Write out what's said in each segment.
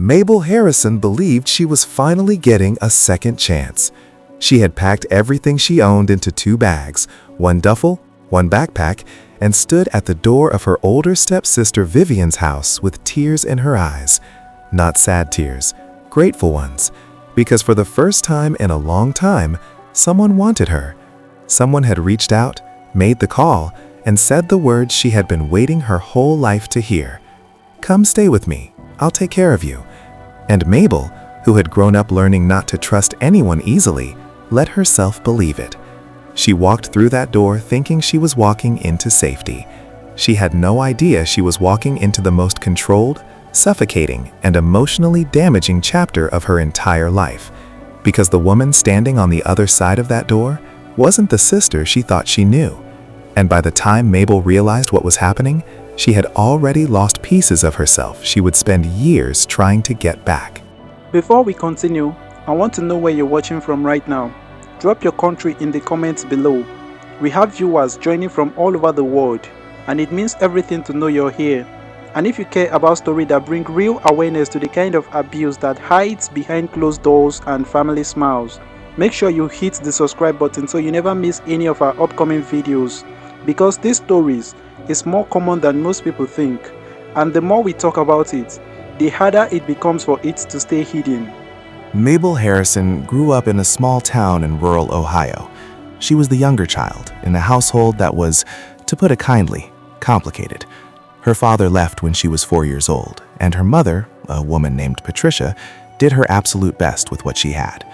Mabel Harrison believed she was finally getting a second chance. She had packed everything she owned into 2 bags, 1 duffel, 1 backpack, and stood at the door of her older stepsister Vivian's house with tears in her eyes. Not sad tears, grateful ones, because for the first time in a long time, someone wanted her. Someone had reached out, made the call, and said the words she had been waiting her whole life to hear. "Come stay with me. I'll take care of you." And Mabel, who had grown up learning not to trust anyone easily, let herself believe it. She walked through that door thinking she was walking into safety. She had no idea she was walking into the most controlled, suffocating, and emotionally damaging chapter of her entire life. Because the woman standing on the other side of that door wasn't the sister she thought she knew. And by the time Mabel realized what was happening, she had already lost pieces of herself she would spend years trying to get back. Before we continue, I want to know where you're watching from right now. Drop your country in the comments below. We have viewers joining from all over the world, and it means everything to know you're here. And if you care about stories that bring real awareness to the kind of abuse that hides behind closed doors and family smiles, make sure you hit the subscribe button so you never miss any of our upcoming videos. Because these stories is more common than most people think, and the more we talk about it, the harder it becomes for it to stay hidden. Mabel Harrison grew up in a small town in rural Ohio. She was the younger child in a household that was, to put it kindly, complicated. Her father left when she was 4 years old, and her mother, a woman named Patricia, did her absolute best with what she had.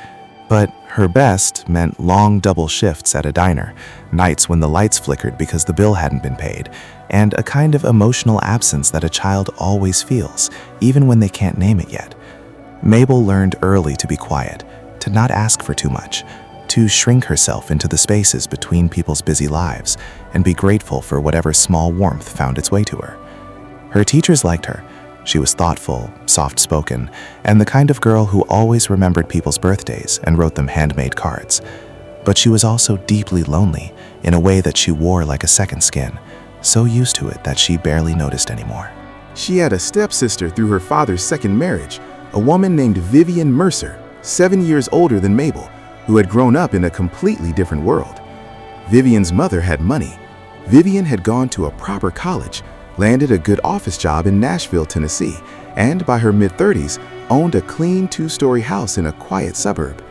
But her best meant long double shifts at a diner, nights when the lights flickered because the bill hadn't been paid, and a kind of emotional absence that a child always feels, even when they can't name it yet. Mabel learned early to be quiet, to not ask for too much, to shrink herself into the spaces between people's busy lives, and be grateful for whatever small warmth found its way to her. Her teachers liked her. She was thoughtful, soft-spoken, and the kind of girl who always remembered people's birthdays and wrote them handmade cards. But she was also deeply lonely in a way that she wore like a second skin, so used to it that she barely noticed anymore. She had a stepsister through her father's second marriage, a woman named Vivian Mercer, 7 years older than Mabel, who had grown up in a completely different world. Vivian's mother had money. Vivian had gone to a proper college, landed a good office job in Nashville, Tennessee, and by her mid-30s, owned a clean 2-story house in a quiet suburb.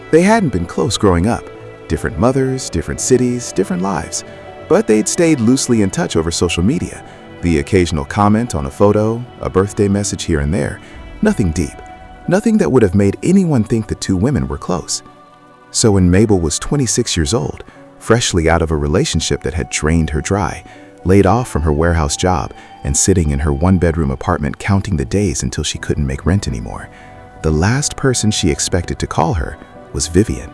They hadn't been close growing up. Different mothers, different cities, different lives. But they'd stayed loosely in touch over social media. The occasional comment on a photo, a birthday message here and there. Nothing deep. Nothing that would have made anyone think the 2 women were close. So when Mabel was 26 years old, freshly out of a relationship that had drained her dry, laid off from her warehouse job, and sitting in her 1-bedroom apartment counting the days until she couldn't make rent anymore, the last person she expected to call her was Vivian.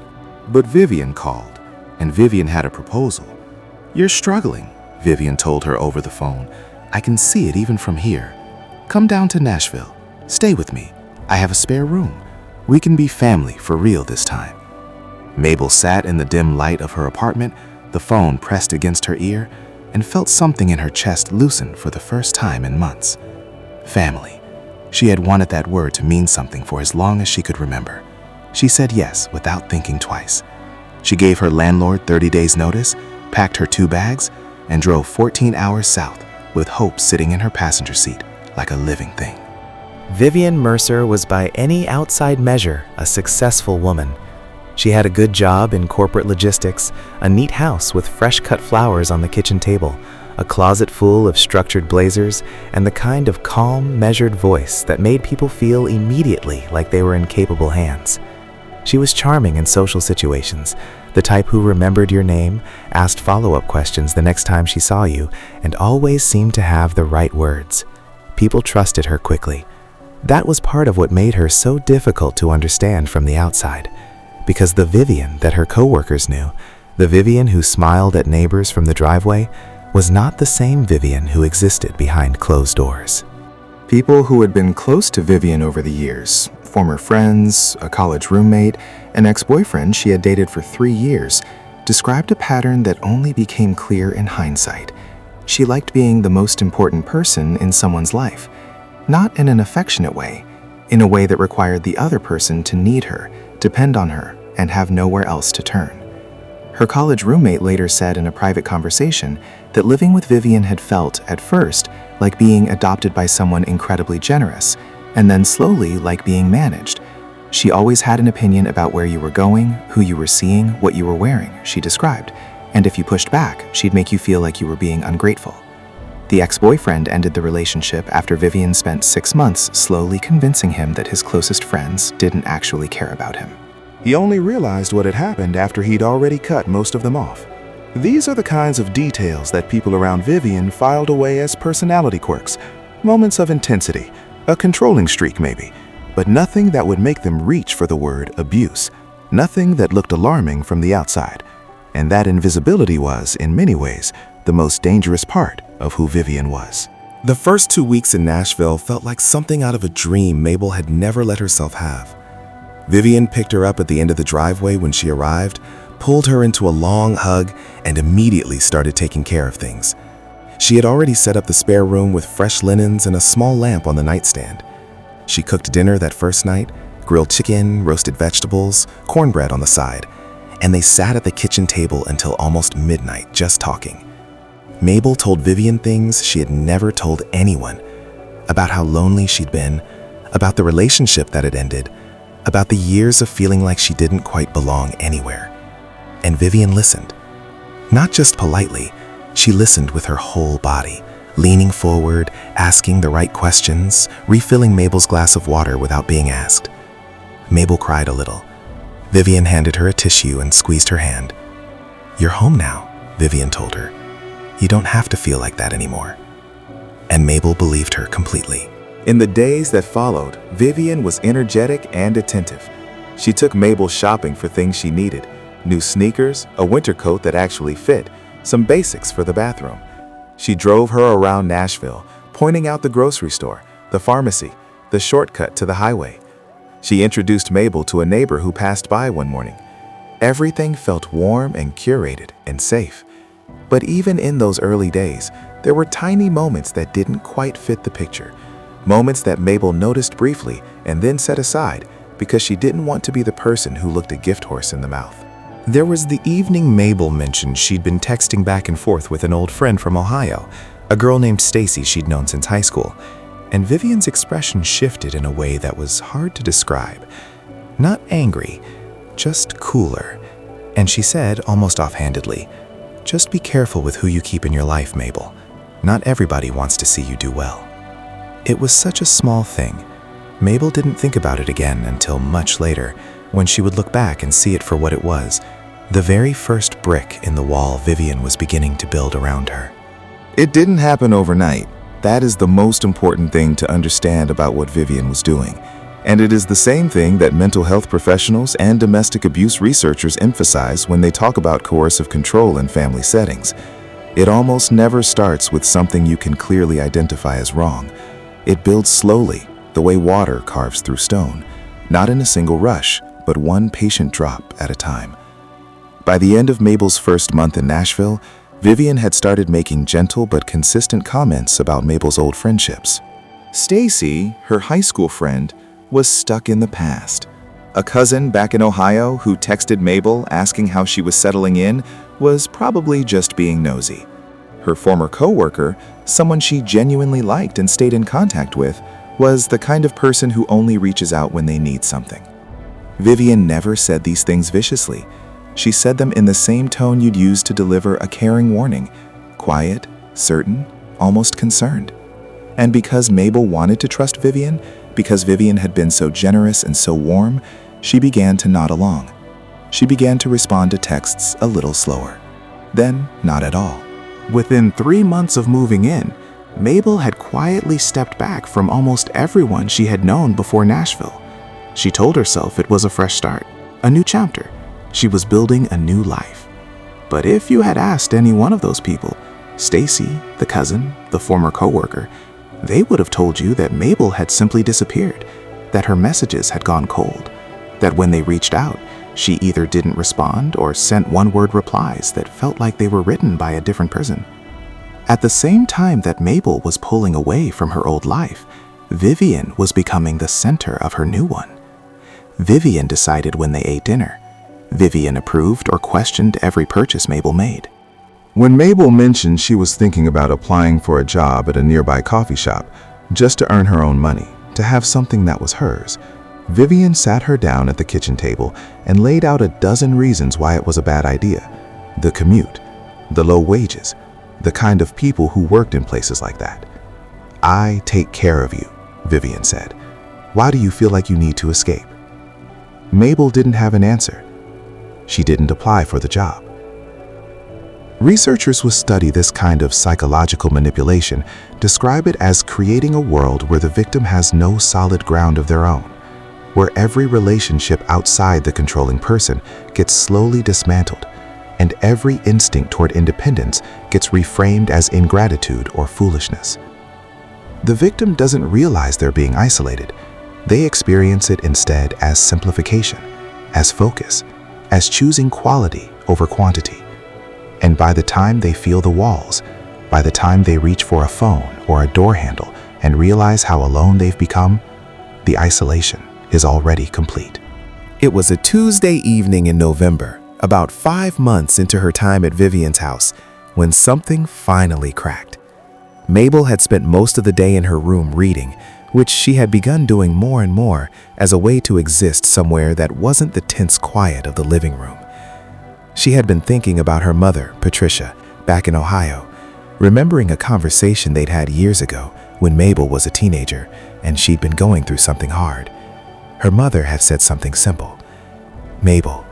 But Vivian called, and Vivian had a proposal. "You're struggling," Vivian told her over the phone. "I can see it even from here. Come down to Nashville. Stay with me. I have a spare room. We can be family for real this time." Mabel sat in the dim light of her apartment, the phone pressed against her ear, and felt something in her chest loosen for the first time in months. Family. She had wanted that word to mean something for as long as she could remember. She said yes without thinking twice. She gave her landlord 30 days' notice, packed her 2 bags, and drove 14 hours south with Hope sitting in her passenger seat like a living thing. Vivian Mercer was by any outside measure a successful woman. She had a good job in corporate logistics, a neat house with fresh-cut flowers on the kitchen table, a closet full of structured blazers, and the kind of calm, measured voice that made people feel immediately like they were in capable hands. She was charming in social situations, the type who remembered your name, asked follow-up questions the next time she saw you, and always seemed to have the right words. People trusted her quickly. That was part of what made her so difficult to understand from the outside. Because the Vivian that her coworkers knew, the Vivian who smiled at neighbors from the driveway, was not the same Vivian who existed behind closed doors. People who had been close to Vivian over the years, former friends, a college roommate, an ex-boyfriend she had dated for 3 years, described a pattern that only became clear in hindsight. She liked being the most important person in someone's life, not in an affectionate way, in a way that required the other person to need her, depend on her, and have nowhere else to turn. Her college roommate later said in a private conversation that living with Vivian had felt, at first, like being adopted by someone incredibly generous, and then slowly like being managed. She always had an opinion about where you were going, who you were seeing, what you were wearing, she described, and if you pushed back, she'd make you feel like you were being ungrateful. The ex-boyfriend ended the relationship after Vivian spent 6 months slowly convincing him that his closest friends didn't actually care about him. He only realized what had happened after he'd already cut most of them off. These are the kinds of details that people around Vivian filed away as personality quirks, moments of intensity, a controlling streak maybe, but nothing that would make them reach for the word abuse, nothing that looked alarming from the outside. And that invisibility was, in many ways, the most dangerous part of who Vivian was. The first 2 weeks in Nashville felt like something out of a dream Mabel had never let herself have. Vivian picked her up at the end of the driveway when she arrived, pulled her into a long hug, and immediately started taking care of things. She had already set up the spare room with fresh linens and a small lamp on the nightstand. She cooked dinner that first night, grilled chicken, roasted vegetables, cornbread on the side, and they sat at the kitchen table until almost midnight just talking. Mabel told Vivian things she had never told anyone, about how lonely she'd been, about the relationship that had ended, about the years of feeling like she didn't quite belong anywhere. And Vivian listened. Not just politely, she listened with her whole body, leaning forward, asking the right questions, refilling Mabel's glass of water without being asked. Mabel cried a little. Vivian handed her a tissue and squeezed her hand. "You're home now," Vivian told her. "You don't have to feel like that anymore." And Mabel believed her completely. In the days that followed, Vivian was energetic and attentive. She took Mabel shopping for things she needed: new sneakers, a winter coat that actually fit, some basics for the bathroom. She drove her around Nashville, pointing out the grocery store, the pharmacy, the shortcut to the highway. She introduced Mabel to a neighbor who passed by one morning. Everything felt warm and curated and safe. But even in those early days, there were tiny moments that didn't quite fit the picture. Moments that Mabel noticed briefly and then set aside because she didn't want to be the person who looked a gift horse in the mouth. There was the evening Mabel mentioned she'd been texting back and forth with an old friend from Ohio, a girl named Stacy she'd known since high school, and Vivian's expression shifted in a way that was hard to describe. Not angry, just cooler. And she said, almost offhandedly, "Just be careful with who you keep in your life, Mabel. Not everybody wants to see you do well." It was such a small thing. Mabel didn't think about it again until much later, when she would look back and see it for what it was, the very first brick in the wall Vivian was beginning to build around her. It didn't happen overnight. That is the most important thing to understand about what Vivian was doing. And it is the same thing that mental health professionals and domestic abuse researchers emphasize when they talk about coercive control in family settings. It almost never starts with something you can clearly identify as wrong. It builds slowly, the way water carves through stone, not in a single rush, but one patient drop at a time. By the end of Mabel's first month in Nashville, Vivian had started making gentle but consistent comments about Mabel's old friendships. Stacy, her high school friend, was stuck in the past. A cousin back in Ohio who texted Mabel asking how she was settling in was probably just being nosy. Her former coworker, someone she genuinely liked and stayed in contact with, was the kind of person who only reaches out when they need something. Vivian never said these things viciously. She said them in the same tone you'd use to deliver a caring warning, quiet, certain, almost concerned. And because Mabel wanted to trust Vivian, because Vivian had been so generous and so warm, she began to nod along. She began to respond to texts a little slower. Then, not at all. Within 3 months of moving in, Mabel had quietly stepped back from almost everyone she had known before Nashville. She told herself it was a fresh start, a new chapter. She was building a new life. But if you had asked any one of those people, Stacy, the cousin, the former coworker, they would have told you that Mabel had simply disappeared, that her messages had gone cold, that when they reached out, she either didn't respond or sent one-word replies that felt like they were written by a different person. At the same time that Mabel was pulling away from her old life, Vivian was becoming the center of her new one. Vivian decided when they ate dinner. Vivian approved or questioned every purchase Mabel made. When Mabel mentioned she was thinking about applying for a job at a nearby coffee shop just to earn her own money, to have something that was hers, Vivian sat her down at the kitchen table and laid out a dozen reasons why it was a bad idea. The commute, the low wages, the kind of people who worked in places like that. "I take care of you," Vivian said. "Why do you feel like you need to escape?" Mabel didn't have an answer. She didn't apply for the job. Researchers who study this kind of psychological manipulation describe it as creating a world where the victim has no solid ground of their own, where every relationship outside the controlling person gets slowly dismantled, and every instinct toward independence gets reframed as ingratitude or foolishness. The victim doesn't realize they're being isolated. They experience it instead as simplification, as focus, as choosing quality over quantity. And by the time they feel the walls, by the time they reach for a phone or a door handle and realize how alone they've become, the isolation is already complete. It was a Tuesday evening in November, about 5 months into her time at Vivian's house, when something finally cracked. Mabel had spent most of the day in her room reading, which she had begun doing more and more as a way to exist somewhere that wasn't the tense quiet of the living room. She had been thinking about her mother, Patricia, back in Ohio, remembering a conversation they'd had years ago when Mabel was a teenager and she'd been going through something hard. Her mother had said something simple. "Mabel,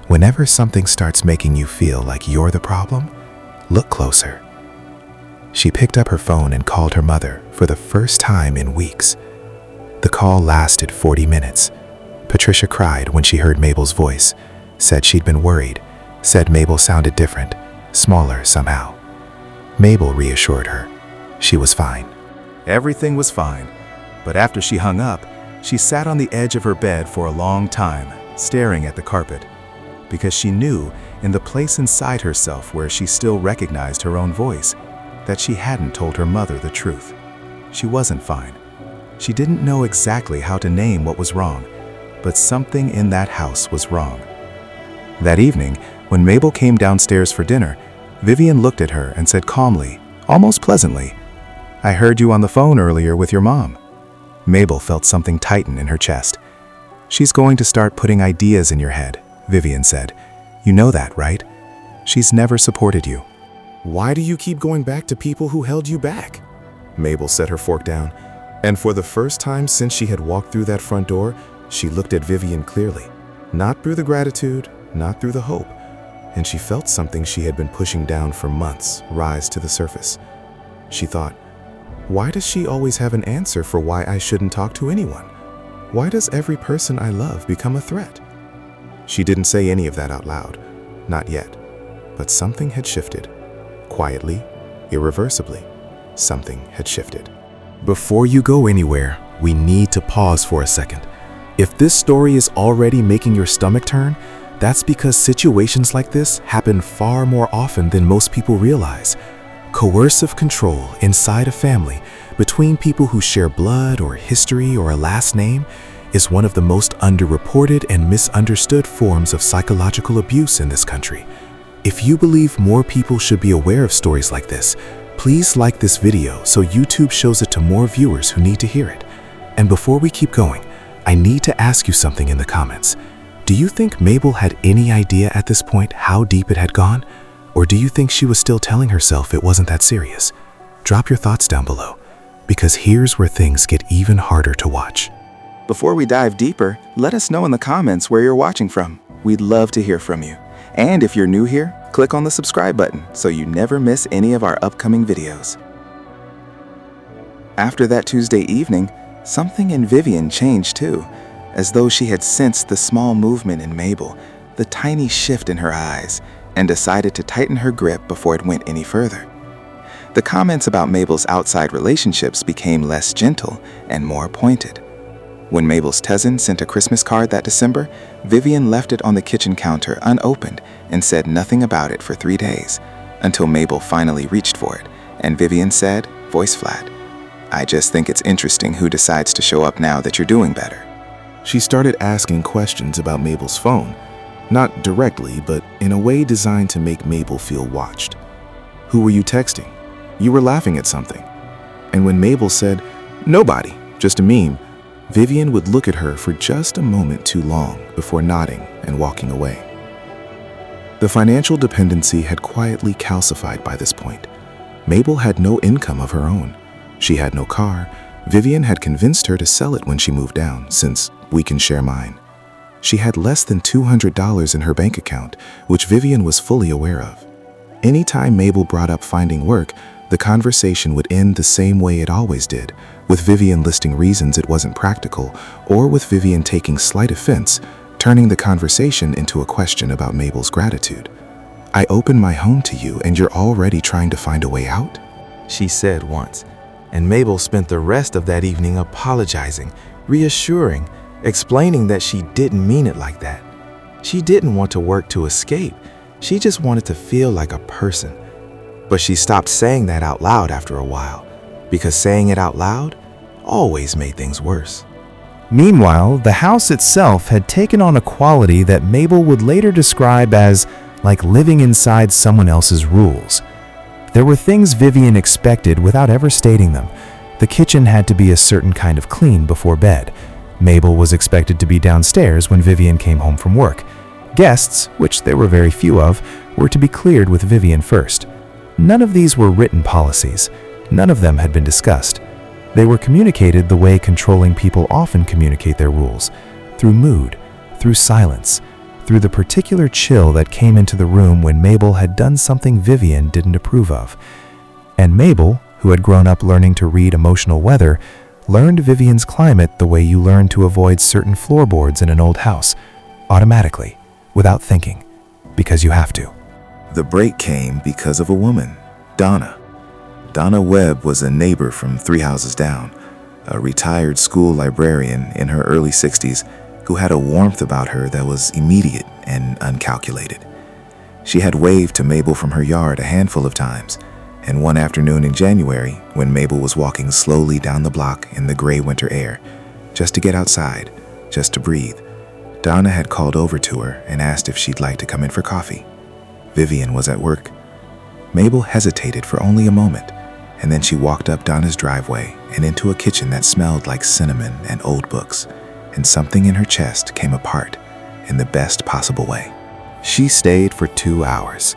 whenever something starts making you feel like you're the problem, look closer." She picked up her phone and called her mother for the first time in weeks. The call lasted 40 minutes. Patricia cried when she heard Mabel's voice, said she'd been worried, said Mabel sounded different, smaller somehow. Mabel reassured her. She was fine. Everything was fine. But after she hung up, she sat on the edge of her bed for a long time, staring at the carpet, because she knew in the place inside herself where she still recognized her own voice, that she hadn't told her mother the truth. She wasn't fine. She didn't know exactly how to name what was wrong, but something in that house was wrong. That evening, when Mabel came downstairs for dinner, Vivian looked at her and said calmly, almost pleasantly, "I heard you on the phone earlier with your mom." Mabel felt something tighten in her chest. "She's going to start putting ideas in your head," Vivian said. "You know that, right? She's never supported you." "Why do you keep going back to people who held you back?" Mabel set her fork down, and for the first time since she had walked through that front door, she looked at Vivian clearly, not through the gratitude, not through the hope, and she felt something she had been pushing down for months rise to the surface. She thought, why does she always have an answer for why I shouldn't talk to anyone? Why does every person I love become a threat? She didn't say any of that out loud, not yet, but something had shifted. Quietly, irreversibly, something had shifted. Before you go anywhere, we need to pause for a second. If this story is already making your stomach turn, that's because situations like this happen far more often than most people realize. Coercive control inside a family between people who share blood or history or a last name is one of the most underreported and misunderstood forms of psychological abuse in this country. If you believe more people should be aware of stories like this, please like this video so YouTube shows it to more viewers who need to hear it. And before we keep going, I need to ask you something in the comments. Do you think Mabel had any idea at this point how deep it had gone? Or do you think she was still telling herself it wasn't that serious? Drop your thoughts down below, because here's where things get even harder to watch. Before we dive deeper, let us know in the comments where you're watching from. We'd love to hear from you. And if you're new here, click on the subscribe button so you never miss any of our upcoming videos. After that Tuesday evening, something in Vivian changed too, as though she had sensed the small movement in Mabel, the tiny shift in her eyes, and decided to tighten her grip before it went any further. The comments about Mabel's outside relationships became less gentle and more pointed. When Mabel's cousin sent a Christmas card that December, Vivian left it on the kitchen counter unopened and said nothing about it for 3 days, until Mabel finally reached for it, and Vivian said, voice flat, I just think it's interesting who decides to show up now that you're doing better. She started asking questions about Mabel's phone, not directly, but in a way designed to make Mabel feel watched. Who were you texting? You were laughing at something. And when Mabel said, "Nobody, just a meme," Vivian would look at her for just a moment too long before nodding and walking away. The financial dependency had quietly calcified by this point. Mabel had no income of her own. She had no car. Vivian had convinced her to sell it when she moved down, since we can share mine. She had less than $200 in her bank account, which Vivian was fully aware of. Anytime Mabel brought up finding work, the conversation would end the same way it always did, with Vivian listing reasons it wasn't practical, or with Vivian taking slight offense, turning the conversation into a question about Mabel's gratitude. "I opened my home to you and you're already trying to find a way out?" she said once, and Mabel spent the rest of that evening apologizing, reassuring, explaining that she didn't mean it like that. She didn't want to work to escape. She just wanted to feel like a person. But she stopped saying that out loud after a while, because saying it out loud always made things worse. Meanwhile, the house itself had taken on a quality that Mabel would later describe as like living inside someone else's rules. There were things Vivian expected without ever stating them. The kitchen had to be a certain kind of clean before bed. Mabel was expected to be downstairs when Vivian came home from work. Guests, which there were very few of, were to be cleared with Vivian first. None of these were written policies. None of them had been discussed. They were communicated the way controlling people often communicate their rules, through mood, through silence, through the particular chill that came into the room when Mabel had done something Vivian didn't approve of. And Mabel, who had grown up learning to read emotional weather, learned Vivian's climate the way you learn to avoid certain floorboards in an old house, automatically, without thinking, because you have to. The break came because of a woman, Donna. Donna Webb was a neighbor from 3 houses down, a retired school librarian in her early 60s who had a warmth about her that was immediate and uncalculated. She had waved to Mabel from her yard a handful of times, and one afternoon in January, when Mabel was walking slowly down the block in the gray winter air, just to get outside, just to breathe, Donna had called over to her and asked if she'd like to come in for coffee. Vivian was at work. Mabel hesitated for only a moment, and then she walked up Donna's driveway and into a kitchen that smelled like cinnamon and old books, and something in her chest came apart in the best possible way. She stayed for 2 hours.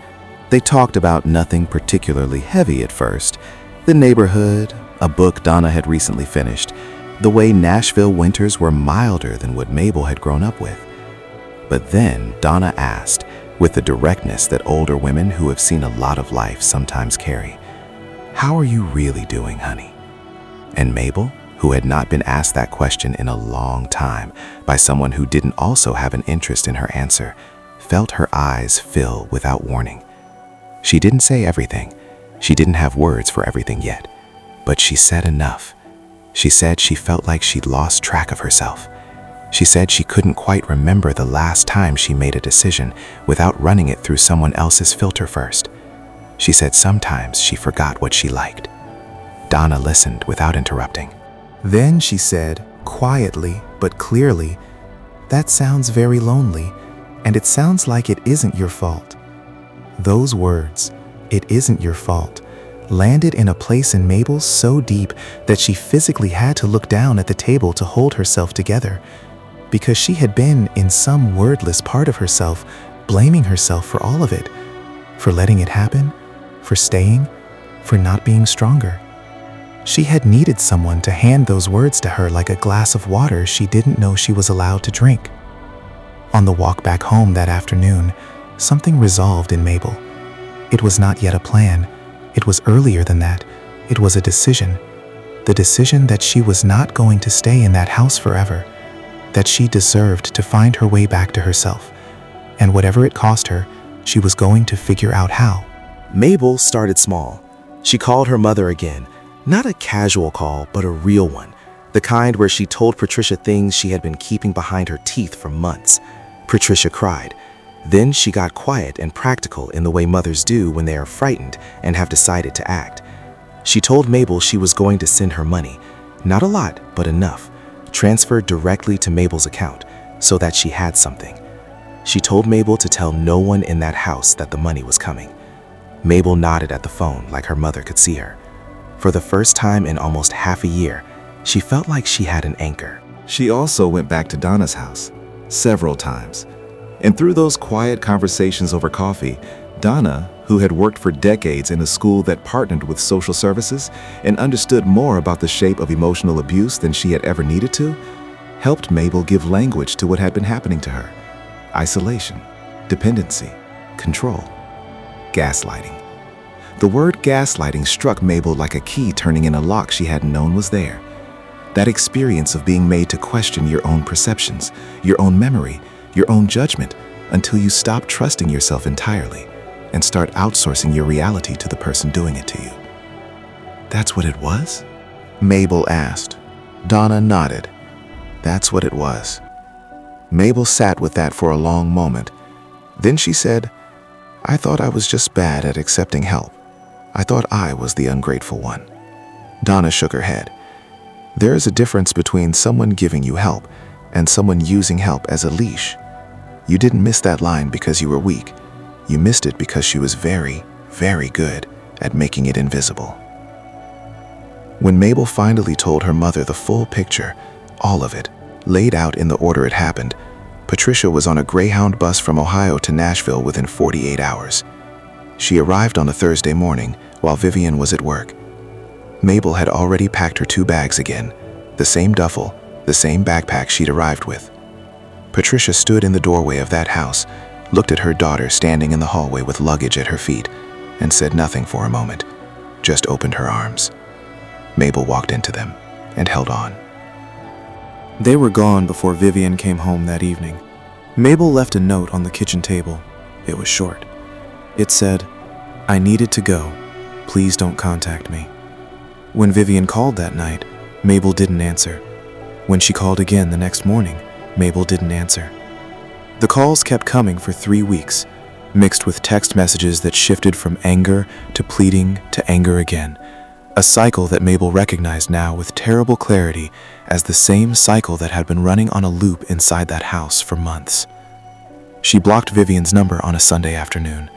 They talked about nothing particularly heavy at first. The neighborhood, a book Donna had recently finished, the way Nashville winters were milder than what Mabel had grown up with. But then Donna asked, with the directness that older women who have seen a lot of life sometimes carry, "How are you really doing, honey?" And Mabel, who had not been asked that question in a long time by someone who didn't also have an interest in her answer, felt her eyes fill without warning. She didn't say everything. She didn't have words for everything yet, but she said enough. She said she felt like she'd lost track of herself. She said she couldn't quite remember the last time she made a decision without running it through someone else's filter first. She said sometimes she forgot what she liked. Donna listened without interrupting. Then she said, quietly but clearly, "That sounds very lonely, and it sounds like it isn't your fault." Those words, "it isn't your fault," landed in a place in Mabel so deep that she physically had to look down at the table to hold herself together, because she had been, in some wordless part of herself, blaming herself for all of it, for letting it happen, for staying, for not being stronger. She had needed someone to hand those words to her like a glass of water she didn't know she was allowed to drink. On the walk back home that afternoon, something resolved in Mabel. It was not yet a plan. It was earlier than that. It was a decision. The decision that she was not going to stay in that house forever, that she deserved to find her way back to herself. And whatever it cost her, she was going to figure out how. Mabel started small. She called her mother again. Not a casual call, but a real one. The kind where she told Patricia things she had been keeping behind her teeth for months. Patricia cried. Then she got quiet and practical in the way mothers do when they are frightened and have decided to act. She told Mabel she was going to send her money, not a lot, but enough, transferred directly to Mabel's account so that she had something. She told Mabel to tell no one in that house that the money was coming. Mabel nodded at the phone like her mother could see her. For the first time in almost half a year, she felt like she had an anchor. She also went back to Donna's house several times. And through those quiet conversations over coffee, Donna, who had worked for decades in a school that partnered with social services and understood more about the shape of emotional abuse than she had ever needed to, helped Mabel give language to what had been happening to her. Isolation, dependency, control, gaslighting. The word gaslighting struck Mabel like a key turning in a lock she hadn't known was there. That experience of being made to question your own perceptions, your own memory, your own judgment, until you stop trusting yourself entirely and start outsourcing your reality to the person doing it to you. That's what it was? Mabel asked. Donna nodded. That's what it was. Mabel sat with that for a long moment. Then she said, I thought I was just bad at accepting help. I thought I was the ungrateful one. Donna shook her head. There is a difference between someone giving you help and someone using help as a leash. You didn't miss that line because you were weak. You missed it because she was very, very good at making it invisible. When Mabel finally told her mother the full picture, all of it, laid out in the order it happened, Patricia was on a Greyhound bus from Ohio to Nashville within 48 hours. She arrived on a Thursday morning while Vivian was at work. Mabel had already packed her 2 bags again, the same duffel, the same backpack she'd arrived with. Patricia stood in the doorway of that house, looked at her daughter standing in the hallway with luggage at her feet, and said nothing for a moment, just opened her arms. Mabel walked into them and held on. They were gone before Vivian came home that evening. Mabel left a note on the kitchen table. It was short. It said, I needed to go. Please don't contact me. When Vivian called that night, Mabel didn't answer. When she called again the next morning, Mabel didn't answer. The calls kept coming for 3 weeks, mixed with text messages that shifted from anger to pleading to anger again, a cycle that Mabel recognized now with terrible clarity as the same cycle that had been running on a loop inside that house for months. She blocked Vivian's number on a Sunday afternoon,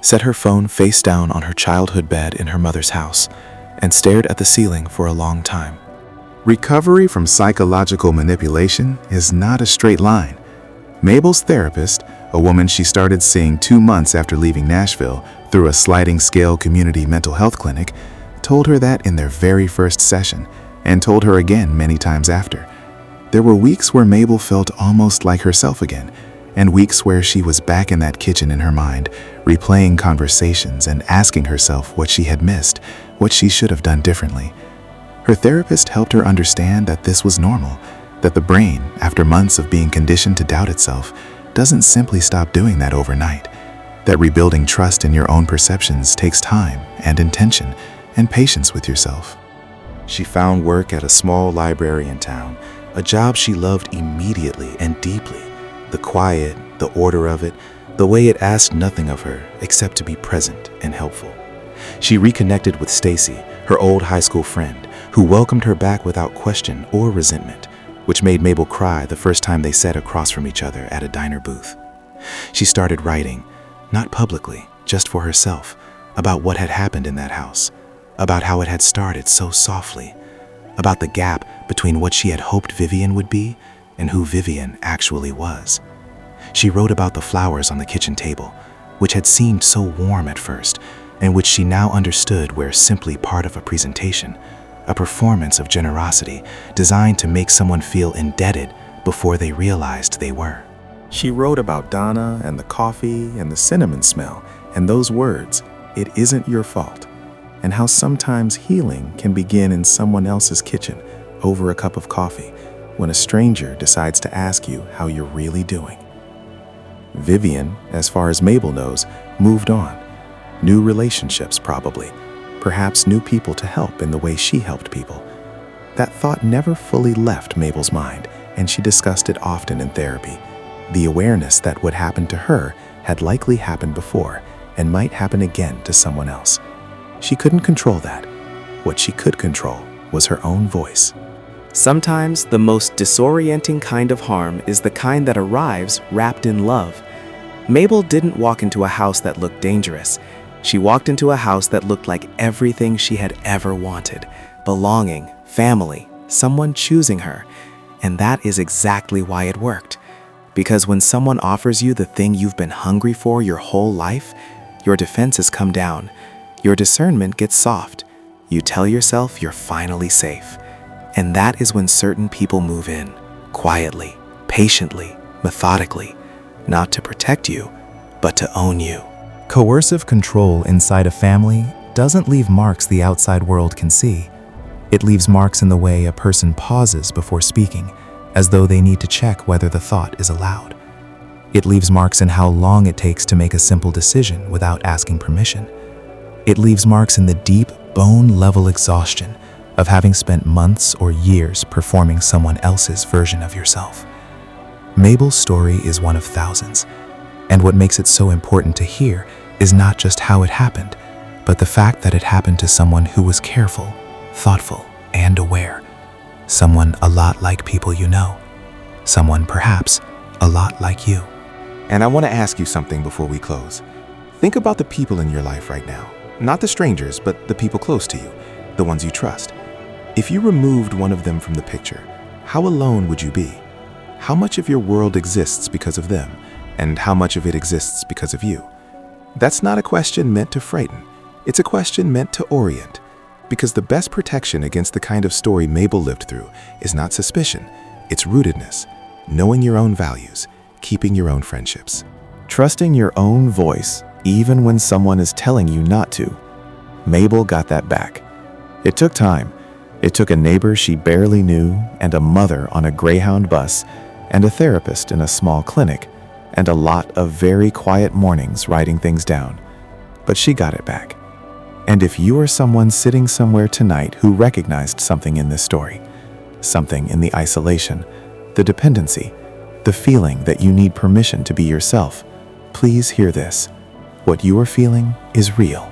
set her phone face down on her childhood bed in her mother's house, and stared at the ceiling for a long time. Recovery from psychological manipulation is not a straight line. Mabel's therapist, a woman she started seeing 2 months after leaving Nashville through a sliding scale community mental health clinic, told her that in their very first session, and told her again many times after. There were weeks where Mabel felt almost like herself again, and weeks where she was back in that kitchen in her mind, replaying conversations and asking herself what she had missed, what she should have done differently. Her therapist helped her understand that this was normal, that the brain, after months of being conditioned to doubt itself, doesn't simply stop doing that overnight, that rebuilding trust in your own perceptions takes time and intention and patience with yourself. She found work at a small library in town, a job she loved immediately and deeply. The quiet, the order of it, the way it asked nothing of her except to be present and helpful. She reconnected with Stacy, her old high school friend, who welcomed her back without question or resentment, which made Mabel cry the first time they sat across from each other at a diner booth. She started writing, not publicly, just for herself, about what had happened in that house, about how it had started so softly, about the gap between what she had hoped Vivian would be and who Vivian actually was. She wrote about the flowers on the kitchen table, which had seemed so warm at first, and which she now understood were simply part of a presentation, a performance of generosity designed to make someone feel indebted before they realized they were. She wrote about Donna and the coffee and the cinnamon smell and those words, "It isn't your fault," and how sometimes healing can begin in someone else's kitchen over a cup of coffee when a stranger decides to ask you how you're really doing. Vivian, as far as Mabel knows, moved on. New relationships probably, perhaps new people to help in the way she helped people. That thought never fully left Mabel's mind, and she discussed it often in therapy. The awareness that what happened to her had likely happened before and might happen again to someone else. She couldn't control that, What she could control was her own voice. Sometimes the most disorienting kind of harm is the kind that arrives wrapped in love. Mabel didn't walk into a house that looked dangerous. She walked into a house that looked like everything she had ever wanted: belonging, family, someone choosing her. And that is exactly why it worked. Because when someone offers you the thing you've been hungry for your whole life, your defenses come down, your discernment gets soft. You tell yourself you're finally safe. And that is when certain people move in, quietly, patiently, methodically, not to protect you, but to own you. Coercive control inside a family doesn't leave marks the outside world can see. It leaves marks in the way a person pauses before speaking, as though they need to check whether the thought is allowed. It leaves marks in how long it takes to make a simple decision without asking permission. It leaves marks in the deep, bone-level exhaustion of having spent months or years performing someone else's version of yourself. Mabel's story is one of thousands, and what makes it so important to hear is not just how it happened, but the fact that it happened to someone who was careful, thoughtful, and aware. Someone a lot like people you know. Someone perhaps a lot like you. And I want to ask you something before we close. Think about the people in your life right now. Not the strangers, but the people close to you, the ones you trust. If you removed one of them from the picture, how alone would you be? How much of your world exists because of them, and how much of it exists because of you? That's not a question meant to frighten. It's a question meant to orient. Because the best protection against the kind of story Mabel lived through is not suspicion, it's rootedness, knowing your own values, keeping your own friendships. Trusting your own voice, even when someone is telling you not to. Mabel got that back. It took time. It took a neighbor she barely knew, and a mother on a Greyhound bus, and a therapist in a small clinic, and a lot of very quiet mornings writing things down. But she got it back. And if you are someone sitting somewhere tonight who recognized something in this story, something in the isolation, the dependency, the feeling that you need permission to be yourself, please hear this. What you are feeling is real,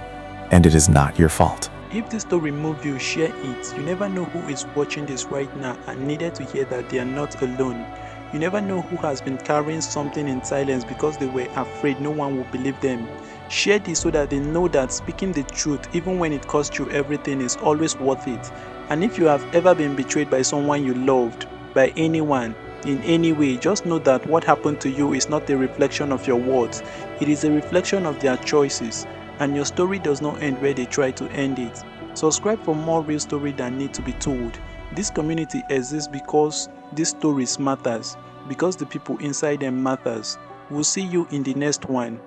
and it is not your fault. If this story moved you, share it. You never know who is watching this right now and needed to hear that they are not alone. You never know who has been carrying something in silence because they were afraid no one would believe them. Share this so that they know that speaking the truth, even when it costs you everything, is always worth it. And if you have ever been betrayed by someone you loved, by anyone, in any way, just know that what happened to you is not a reflection of your words. It is a reflection of their choices. And your story does not end where they try to end it. Subscribe for more real stories that need to be told. This community exists because these stories matters, because the people inside them matters. We'll see you in the next one.